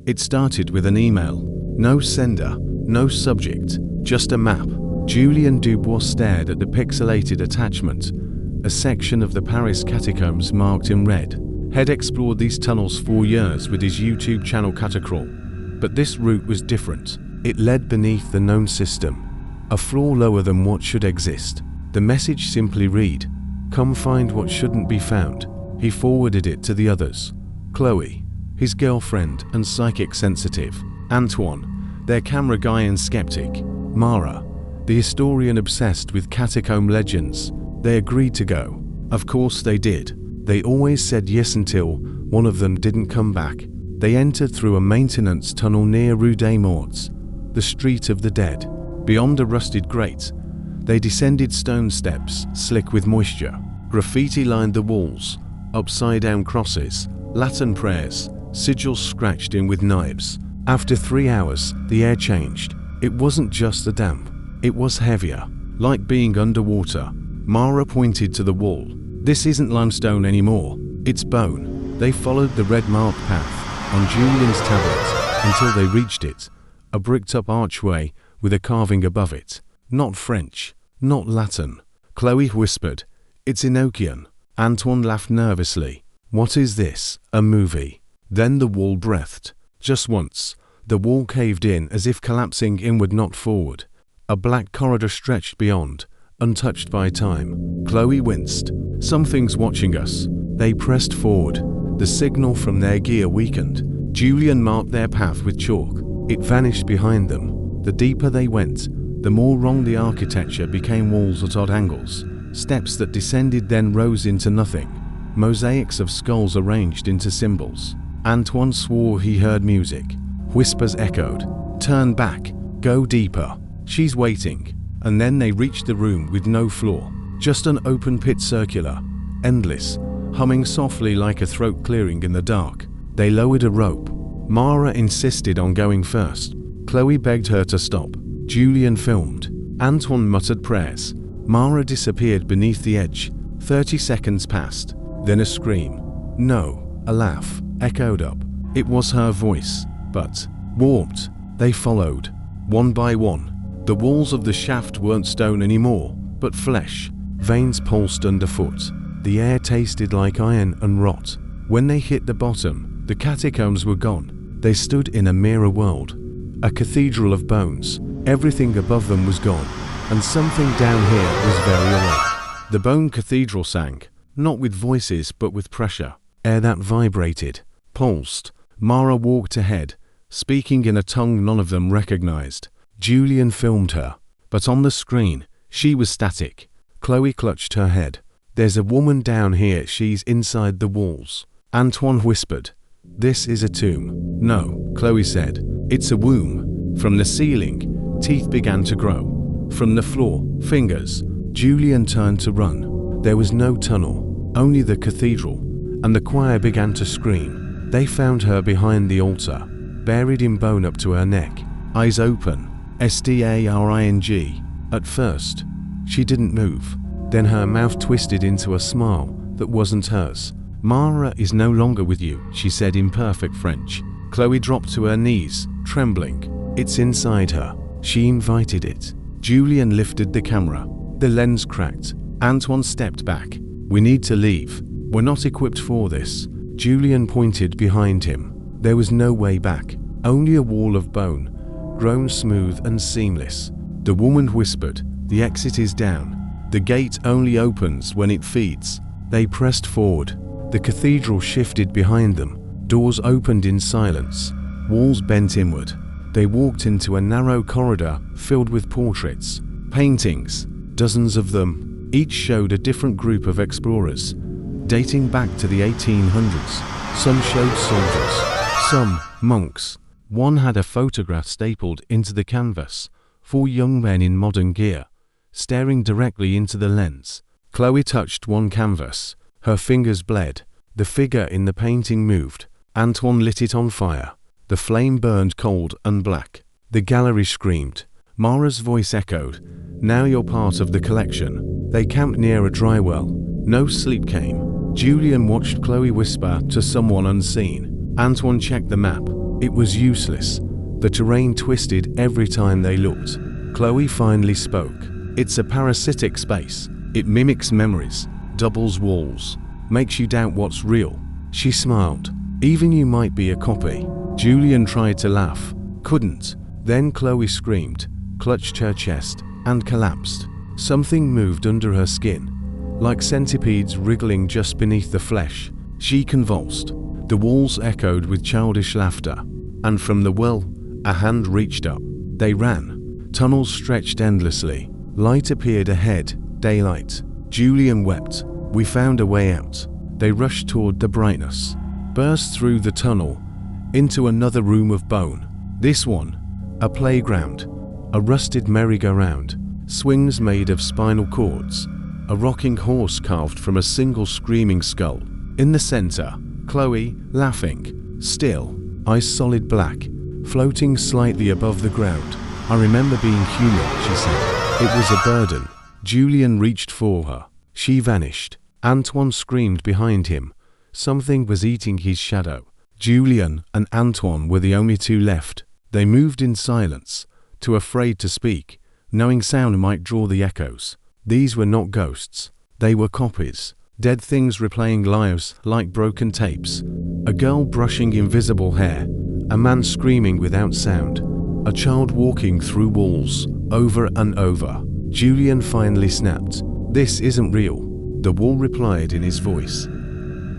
It started with an email. No sender, no subject, just a map. Julien Dubois stared at the pixelated attachment, a section of the Paris Catacombs marked in red. Had explored these tunnels for years with his YouTube channel Catacrawl, but this route was different. It led beneath the known system, a floor lower than what should exist. The message simply read, "Come find what shouldn't be found." He forwarded it to the others. Chloe, his girlfriend and psychic sensitive, Antoine, their camera guy and skeptic, Mara, the historian obsessed with catacomb legends. They agreed to go. Of course they did. They always said yes until one of them didn't come back. They entered through a maintenance tunnel near Rue des Morts, the street of the dead. Beyond a rusted grate, they descended stone steps, slick with moisture. Graffiti lined the walls, upside-down crosses, Latin prayers, sigils scratched in with knives. After 3 hours, the air changed. It wasn't just the damp. It was heavier, like being underwater. Mara pointed to the wall. "This isn't limestone anymore, it's bone." They followed the red marked path on Julien's tablet until they reached it, a bricked-up archway with a carving above it. Not French, not Latin. Chloe whispered, "It's Enochian." Antoine laughed nervously. "What is this, a movie?" Then the wall breathed. Just once, the wall caved in as if collapsing inward, not forward. A black corridor stretched beyond, untouched by time. Chloe winced. "Something's watching us." They pressed forward. The signal from their gear weakened. Julien marked their path with chalk. It vanished behind them. The deeper they went, the more wrong the architecture became. Walls at odd angles, steps that descended then rose into nothing, mosaics of skulls arranged into symbols. Antoine swore he heard music. Whispers echoed. "Turn back, go deeper, she's waiting." And then they reached the room with no floor, just an open pit, circular, endless, humming softly like a throat clearing in the dark. They lowered a rope. Mara insisted on going first. Chloe begged her to stop. Julien filmed. Antoine muttered prayers. Mara disappeared beneath the edge. 30 seconds passed. Then a scream. No, a laugh echoed up. It was her voice, but warped. They followed, one by one. The walls of the shaft weren't stone anymore, but flesh. Veins pulsed underfoot. The air tasted like iron and rot. When they hit the bottom, the catacombs were gone. They stood in a mirror world, a cathedral of bones. Everything above them was gone, and something down here was very awake. The bone cathedral sang, not with voices but with pressure. Air that vibrated, pulsed. Mara walked ahead, speaking in a tongue none of them recognized. Julien filmed her, but on the screen, she was static. Chloe clutched her head. "There's a woman down here, she's inside the walls." Antoine whispered, "This is a tomb." "No," Chloe said, "it's a womb." From the ceiling, teeth began to grow. From the floor, fingers. Julien turned to run. There was no tunnel, only the cathedral, and the choir began to scream. They found her behind the altar, buried in bone up to her neck, eyes open, staring. At first, she didn't move. Then her mouth twisted into a smile that wasn't hers. "Mara is no longer with you," she said in perfect French. Chloe dropped to her knees, trembling. "It's inside her. She invited it." Julien lifted the camera. The lens cracked. Antoine stepped back. "We need to leave. We're not equipped for this." Julien pointed behind him. There was no way back, only a wall of bone, grown smooth and seamless. The woman whispered, "The exit is down. The gate only opens when it feeds." They pressed forward. The cathedral shifted behind them. Doors opened in silence. Walls bent inward. They walked into a narrow corridor filled with portraits, paintings, dozens of them. Each showed a different group of explorers, dating back to the 1800s. Some showed soldiers, some monks. One had a photograph stapled into the canvas, 4 young men in modern gear, staring directly into the lens. Chloe touched one canvas. Her fingers bled. The figure in the painting moved. Antoine lit it on fire. The flame burned cold and black. The gallery screamed. Mara's voice echoed, "Now you're part of the collection." They camped near a dry well. No sleep came. Julien watched Chloe whisper to someone unseen. Antoine checked the map. It was useless. The terrain twisted every time they looked. Chloe finally spoke. "It's a parasitic space. It mimics memories, doubles walls, makes you doubt what's real." She smiled. "Even you might be a copy." Julian tried to laugh, couldn't. Then Chloe screamed, clutched her chest, and collapsed. Something moved under her skin, like centipedes wriggling just beneath the flesh. She convulsed. The walls echoed with childish laughter, and from the well, a hand reached up. They ran. Tunnels stretched endlessly. Light appeared ahead, daylight. Julian wept. "We found a way out." They rushed toward the brightness, burst through the tunnel, into another room of bone. This one, a playground, a rusted merry-go-round, swings made of spinal cords, a rocking horse carved from a single screaming skull. In the center, Chloe, laughing, still, eyes solid black, floating slightly above the ground. "I remember being human," she said. "It was a burden." Julian reached for her. She vanished. Antoine screamed behind him. Something was eating his shadow. Julian and Antoine were the only two left. They moved in silence, too afraid to speak, knowing sound might draw the echoes. These were not ghosts. They were copies. Dead things replaying lives like broken tapes. A girl brushing invisible hair. A man screaming without sound. A child walking through walls, over and over. Julian finally snapped. "This isn't real." The wall replied in his voice.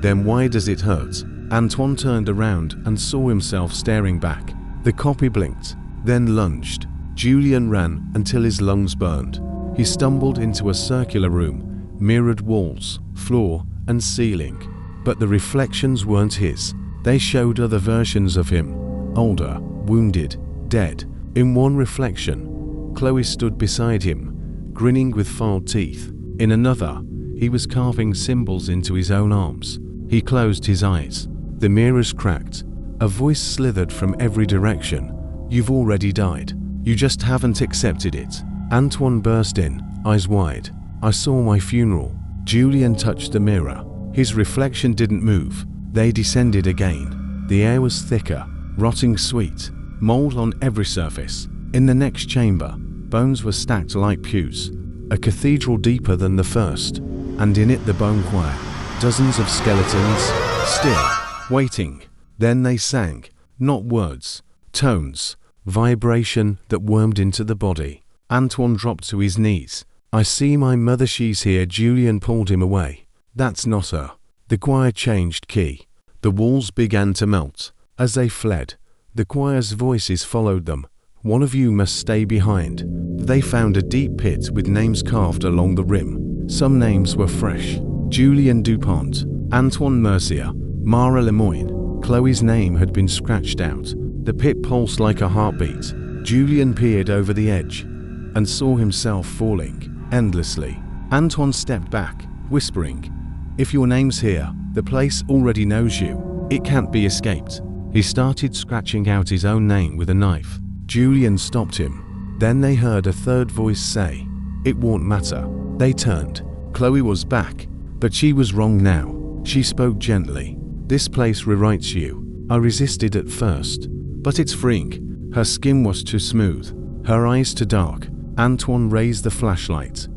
"Then why does it hurt?" Antoine turned around and saw himself staring back. The copy blinked, then lunged. Julian ran until his lungs burned. He stumbled into a circular room, mirrored walls, floor, and ceiling. But the reflections weren't his. They showed other versions of him, older, wounded, dead. In one reflection, Chloe stood beside him, grinning with filed teeth. In another, he was carving symbols into his own arms. He closed his eyes. The mirrors cracked. A voice slithered from every direction. "You've already died. You just haven't accepted it." Antoine burst in, eyes wide. "I saw my funeral." Julian touched the mirror. His reflection didn't move. They descended again. The air was thicker, rotting sweet, mold on every surface. In the next chamber, bones were stacked like pews. A cathedral deeper than the first, and in it the bone choir. Dozens of skeletons, still, waiting. Then they sang, not words, tones, vibration that wormed into the body. Antoine dropped to his knees. "I see my mother, she's here." Julian pulled him away. "That's not her." The choir changed key. The walls began to melt. As they fled, the choir's voices followed them. "One of you must stay behind." They found a deep pit with names carved along the rim. Some names were fresh. Julian Dupont, Antoine Mercier, Mara Lemoyne. Chloe's name had been scratched out. The pit pulsed like a heartbeat. Julian peered over the edge and saw himself falling endlessly. Antoine stepped back, whispering, "If your name's here, the place already knows you. It can't be escaped." He started scratching out his own name with a knife. Julian stopped him. Then they heard a third voice say, "It won't matter." They turned. Chloe was back, but she was wrong now. She spoke gently. "This place rewrites you. I resisted at first, but it's freeing." Her skin was too smooth, her eyes too dark. Antoine raised the flashlight.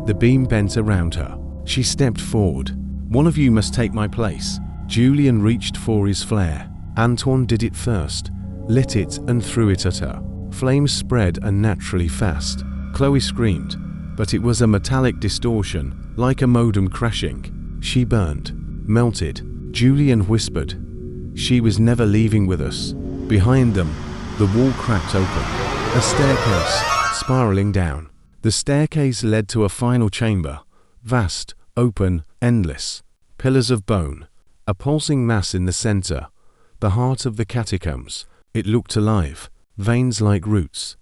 The beam bent around her. She stepped forward. "One of you must take my place." Julian reached for his flare. Antoine did it first, lit it and threw it at her. Flames spread unnaturally fast. Chloe screamed, but it was a metallic distortion, like a modem crashing. She burned, melted. Julian whispered, "She was never leaving with us." Behind them, the wall cracked open. A staircase, spiraling down. The staircase led to a final chamber, vast, open, endless. Pillars of bone, a pulsing mass in the center, the heart of the catacombs. It looked alive, veins like roots.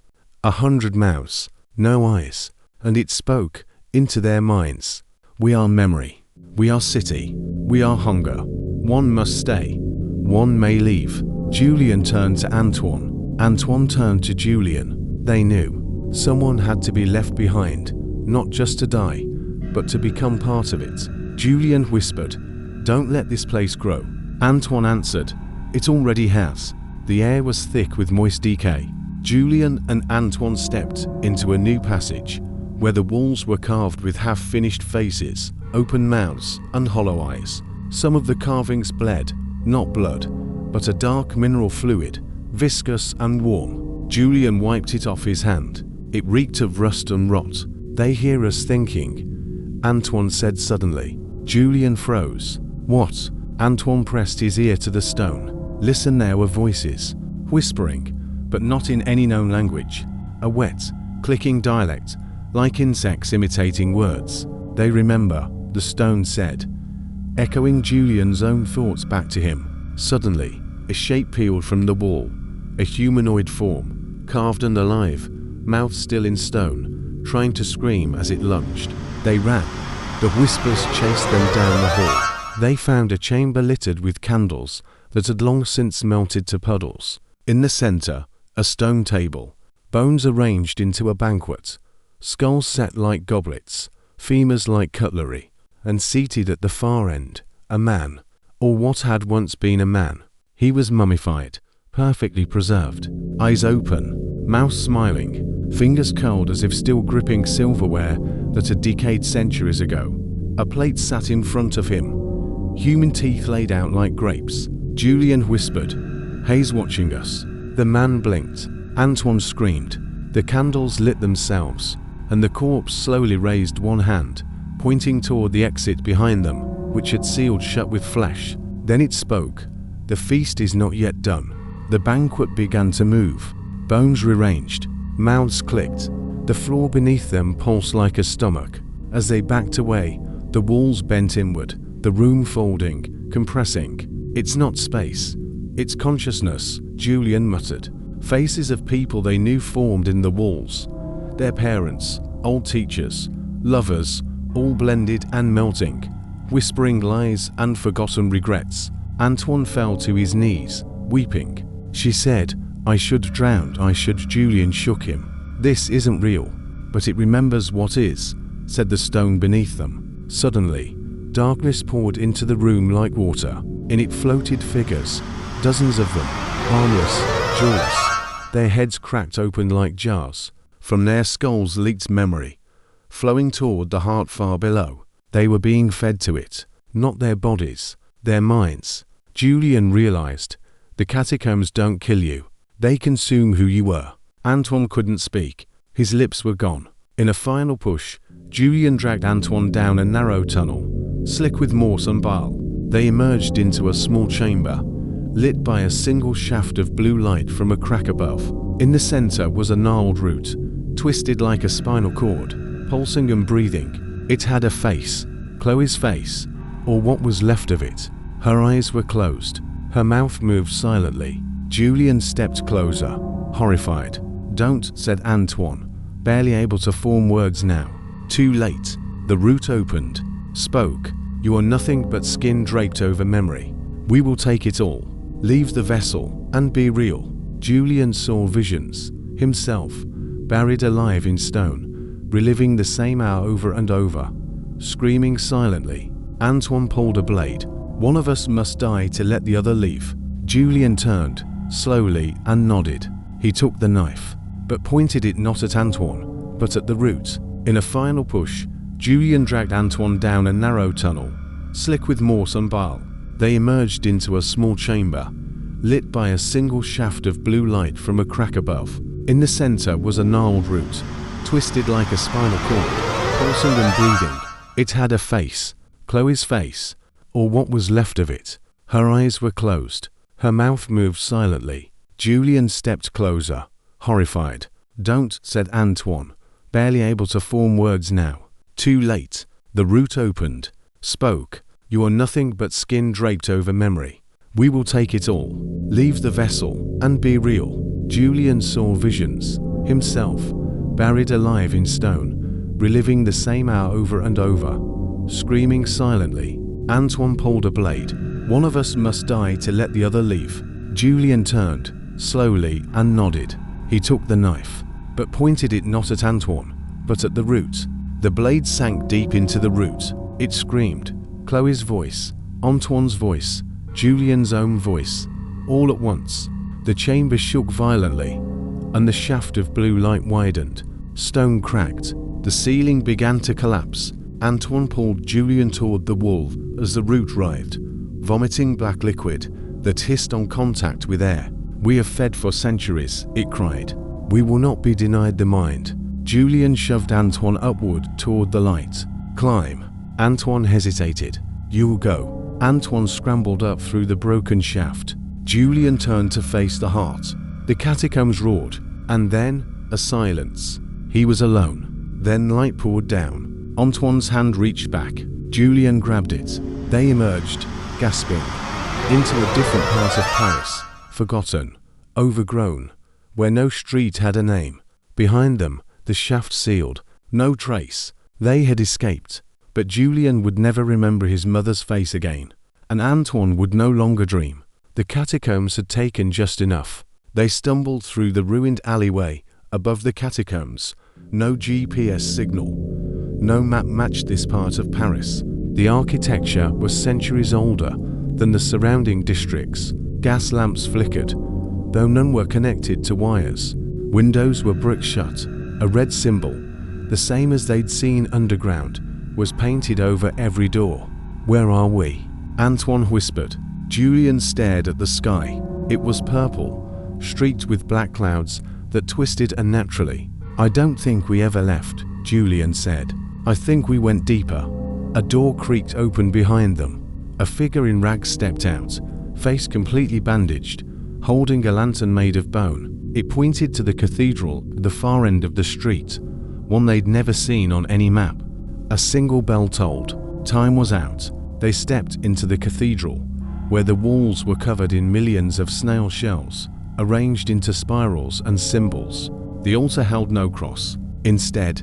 100 mouths, no eyes, and it spoke into their minds. "We are memory. We are city. We are hunger. One must stay. One may leave." Julian turned to Antoine. Antoine turned to Julian. They knew. Someone had to be left behind, not just to die, but to become part of it. Julian whispered, "Don't let this place grow." Antoine answered, "It already has." The air was thick with moist decay. Julian and Antoine stepped into a new passage, where the walls were carved with half-finished faces, open mouths, and hollow eyes. Some of the carvings bled, not blood, but a dark mineral fluid, viscous and warm. Julian wiped it off his hand. It reeked of rust and rot. "They hear us thinking," Antoine said suddenly. Julian froze. "What?" Antoine pressed his ear to the stone. "Listen now, of voices, whispering, but not in any known language. A wet, clicking dialect, like insects imitating words. They remember," the stone said, echoing Julian's own thoughts back to him. Suddenly, a shape peeled from the wall, a humanoid form, carved and alive, mouth still in stone, trying to scream as it lunged. They ran. The whispers chased them down the hall. They found a chamber littered with candles that had long since melted to puddles. In the center, a stone table, bones arranged into a banquet, skulls set like goblets, femurs like cutlery, and seated at the far end, a man, or what had once been a man. He was mummified, perfectly preserved, eyes open, mouth smiling, fingers curled as if still gripping silverware that had decayed centuries ago. A plate sat in front of him, human teeth laid out like grapes. Julian whispered, "He's watching us." The man blinked. Antoine screamed. The candles lit themselves, and the corpse slowly raised one hand, pointing toward the exit behind them, which had sealed shut with flesh. Then it spoke. "The feast is not yet done." The banquet began to move. Bones rearranged. Mouths clicked. The floor beneath them pulsed like a stomach. As they backed away, the walls bent inward, the room folding, compressing. "It's not space. It's consciousness," Julian muttered. Faces of people they knew formed in the walls. Their parents, old teachers, lovers, all blended and melting, whispering lies and forgotten regrets. Antoine fell to his knees, weeping. "She said, I should drown, I should." Julian shook him. "This isn't real, but it remembers what is," said the stone beneath them. Suddenly, darkness poured into the room like water. In it floated figures, dozens of them, harmless, jawless. Their heads cracked open like jars. From their skulls leaked memory, flowing toward the heart far below. They were being fed to it, not their bodies, their minds. Julian realized, the catacombs don't kill you. They consume who you were. Antoine couldn't speak. His lips were gone. In a final push, Julian dragged Antoine down a narrow tunnel, slick with morse and bile. They emerged into a small chamber, lit by a single shaft of blue light from a crack above. In the center was a gnarled root, twisted like a spinal cord, pulsing and breathing. It had a face, Chloe's face, or what was left of it. Her eyes were closed. Her mouth moved silently. Julian stepped closer, horrified. "Don't," said Antoine, barely able to form words now. Too late. The root opened, spoke. "You are nothing but skin draped over memory. We will take it all. Leave the vessel and be real." Julian saw visions, himself, buried alive in stone, reliving the same hour over and over, screaming silently. Antoine pulled a blade. "One of us must die to let the other live." Julian turned, slowly, and nodded. He took the knife, but pointed it not at Antoine, but at the root. In a final push, Julian dragged Antoine down a narrow tunnel, slick with morse and bile. They emerged into a small chamber, lit by a single shaft of blue light from a crack above. In the center was a gnarled root, twisted like a spinal cord, pulsing and breathing. It had a face, Chloe's face, or what was left of it. Her eyes were closed. Her mouth moved silently. Julian stepped closer, horrified. "Don't," said Antoine, barely able to form words now. Too late. The root opened, spoke. "You are nothing but skin draped over memory. We will take it all. Leave the vessel and be real." Julian saw visions, himself, buried alive in stone, reliving the same hour over and over, screaming silently. Antoine pulled a blade. "One of us must die to let the other live." Julian turned, slowly, and nodded. He took the knife, but pointed it not at Antoine, but at the root. The blade sank deep into the root. It screamed. Chloe's voice, Antoine's voice, Julian's own voice, all at once. The chamber shook violently, and the shaft of blue light widened. Stone cracked. The ceiling began to collapse. Antoine pulled Julian toward the wall as the root writhed, vomiting black liquid that hissed on contact with air. "We have fed for centuries," it cried. "We will not be denied the mind." Julian shoved Antoine upward toward the light. "Climb." Antoine hesitated. "You'll go." Antoine scrambled up through the broken shaft. Julian turned to face the heart. The catacombs roared, and then a silence. He was alone. Then light poured down. Antoine's hand reached back. Julian grabbed it. They emerged, gasping, into a different part of Paris, forgotten, overgrown, where no street had a name. Behind them, the shaft sealed, no trace. They had escaped, but Julian would never remember his mother's face again, and Antoine would no longer dream. The catacombs had taken just enough. They stumbled through the ruined alleyway above the catacombs. No GPS signal. No map matched this part of Paris. The architecture was centuries older than the surrounding districts. Gas lamps flickered, though none were connected to wires. Windows were bricked shut. A red symbol, the same as they'd seen underground, was painted over every door. "Where are we?" Antoine whispered. Julian stared at the sky. It was purple, streaked with black clouds that twisted unnaturally. "I don't think we ever left," Julian said. "I think we went deeper." A door creaked open behind them. A figure in rags stepped out, face completely bandaged, holding a lantern made of bone. It pointed to the cathedral at the far end of the street, one they'd never seen on any map. A single bell tolled. Time was out. They stepped into the cathedral, where the walls were covered in millions of snail shells, arranged into spirals and symbols. The altar held no cross. Instead,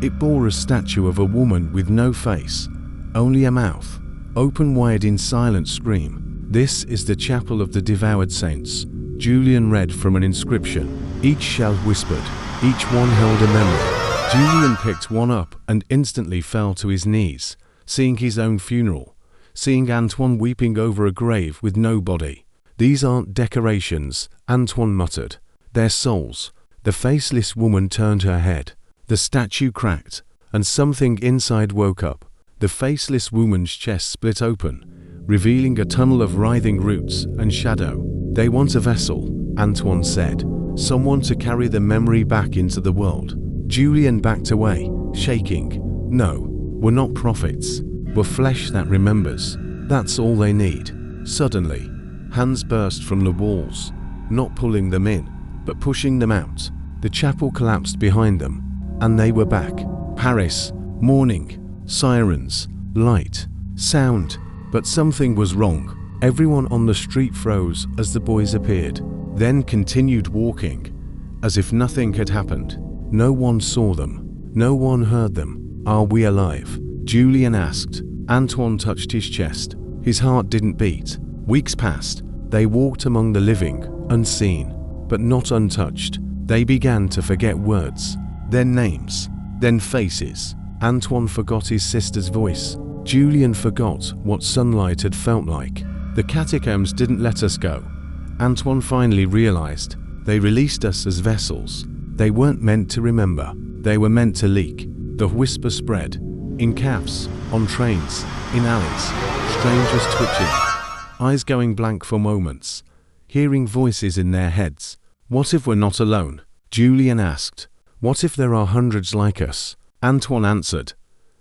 it bore a statue of a woman with no face, only a mouth, open wide in silent scream. "This is the chapel of the devoured saints," Julian read from an inscription. Each shell whispered, each one held a memory. Julian picked one up and instantly fell to his knees, seeing his own funeral, seeing Antoine weeping over a grave with no body. "These aren't decorations," Antoine muttered. "They're souls." The faceless woman turned her head. The statue cracked, and something inside woke up. The faceless woman's chest split open, revealing a tunnel of writhing roots and shadow. "They want a vessel," Antoine said. "Someone to carry the memory back into the world." Julian backed away, shaking. "No, we're not prophets. We're flesh that remembers. That's all they need." Suddenly, hands burst from the walls, not pulling them in, but pushing them out. The chapel collapsed behind them, and they were back. Paris, morning, sirens, light, sound, but something was wrong. Everyone on the street froze as the boys appeared, then continued walking, as if nothing had happened. No one saw them. No one heard them. "Are we alive?" Julian asked. Antoine touched his chest. His heart didn't beat. Weeks passed. They walked among the living, unseen, but not untouched. They began to forget words, then names, then faces. Antoine forgot his sister's voice. Julian forgot what sunlight had felt like. The catacombs didn't let us go. Antoine finally realized. They released us as vessels. They weren't meant to remember. They were meant to leak. The whisper spread. In cafes, on trains, in alleys. Strangers twitching. Eyes going blank for moments. Hearing voices in their heads. "What if we're not alone?" Julian asked. "What if there are hundreds like us?" Antoine answered.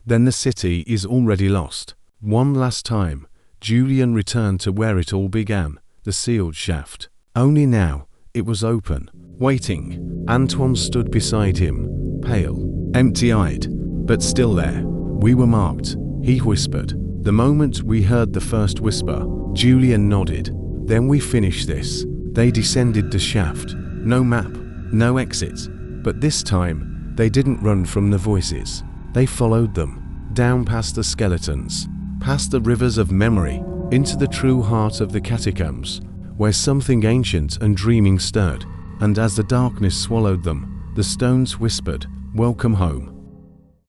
"Then the city is already lost." One last time, Julian returned to where it all began, the sealed shaft. Only now, it was open, waiting. Antoine stood beside him, pale, empty-eyed, but still there. "We were marked," he whispered. The moment we heard the first whisper, Julian nodded. "Then we finish this." They descended the shaft. No map, no exit. But this time, they didn't run from the voices. They followed them, down past the skeletons, past the rivers of memory, into the true heart of the catacombs, where something ancient and dreaming stirred. And as the darkness swallowed them, the stones whispered, "Welcome home."